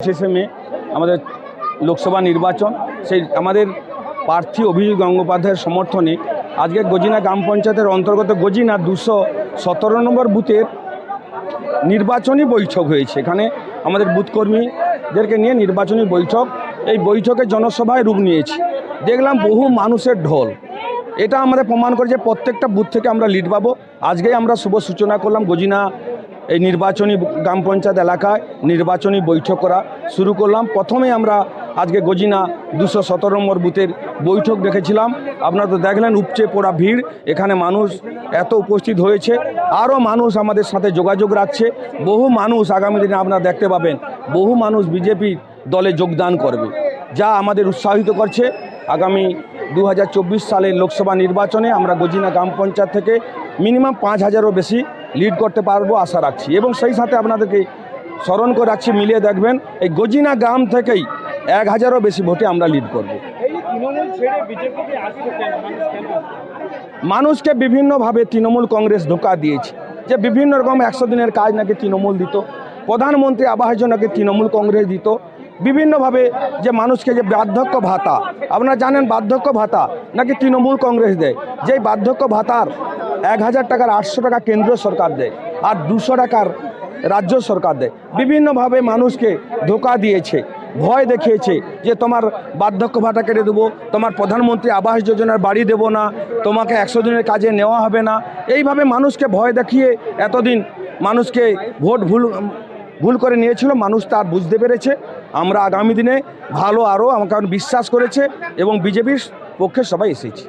শেষে মে আমাদের লোকসভা নির্বাচন, সেই আমাদের প্রার্থী অভিজিৎ গঙ্গোপাধ্যায়ের সমর্থনে আজকে গজিনা গ্রাম পঞ্চায়েতের অন্তর্গত গজিনা 217 নম্বর বুথের নির্বাচনী বৈঠক হয়েছে। এখানে আমাদের বুথকর্মীদেরকে নিয়ে নির্বাচনী বৈঠক, এই বৈঠকে জনসভায় রূপ নিয়েছি। দেখলাম বহু মানুষের ঢল। এটা আমাদের প্রমাণ করে যে প্রত্যেকটা বুথ থেকে আমরা লিড পাবো। আজকেই আমরা শুভ সূচনা করলাম গজিনা এই নির্বাচনী গ্রাম পঞ্চায়েত এলাকায় নির্বাচনী বৈঠক করা শুরু করলাম। প্রথমে আমরা আজকে গজিনা 217 নম্বর বুথের বৈঠক দেখেছিলাম। আপনারা তো দেখলেন উপচে পড়া ভিড়, এখানে মানুষ এত উপস্থিত হয়েছে। আরও মানুষ আমাদের সাথে যোগাযোগ রাখছে। বহু মানুষ আগামী দিনে আপনারা দেখতে পাবেন, বহু মানুষ বিজেপি দলে যোগদান করবে, যা আমাদের উৎসাহিত করছে। আগামী 2024 সালের লোকসভা নির্বাচনে আমরা গজিনা গ্রাম পঞ্চায়েত থেকে মিনিমাম 5000-এরও বেশি লিড করতে পারবো আশা রাখছি। এবং সেই সাথে আপনাদেরকে স্মরণ করে রাখছি, মিলিয়ে দেখবেন এই গজিনা গ্রাম থেকেই 1000-এরও বেশি ভোটে আমরা লিড করব। মানুষকে বিভিন্নভাবে তৃণমূল কংগ্রেস ধোঁকা দিয়েছে, যে বিভিন্ন রকম 100 দিনের কাজ নাকি তৃণমূল দিত, প্রধানমন্ত্রী আবাস যোজনাকে তৃণমূল কংগ্রেস দিত, বিভিন্নভাবে যে মানুষকে যে বার্ধক্য ভাতা, আপনারা জানেন বার্ধক্য ভাতা নাকি তৃণমূল কংগ্রেস দেয়। যেই বার্ধক্য ভাতার 1000 টাকার 800 টাকা কেন্দ্র সরকার দেয় আর 200 টাকার রাজ্য সরকার দেয়। বিভিন্নভাবে মানুষকে ধোঁকা দিয়েছে, ভয় দেখিয়েছে যে তোমার বার্ধক্য ভাতা কেটে দেবো, তোমার প্রধানমন্ত্রী আবাস যোজনার বাড়ি দেবো না, তোমাকে 100 দিনের কাজে নেওয়া হবে না। এইভাবে মানুষকে ভয় দেখিয়ে এতদিন মানুষকে ভোট ভুল করে নিয়েছিল। মানুষ তার বুঝতে পেরেছে। আমরা আগামী দিনে ভালো আরও আমাকে বিশ্বাস করেছে এবং বিজেপির পক্ষে সবাই এসেছি।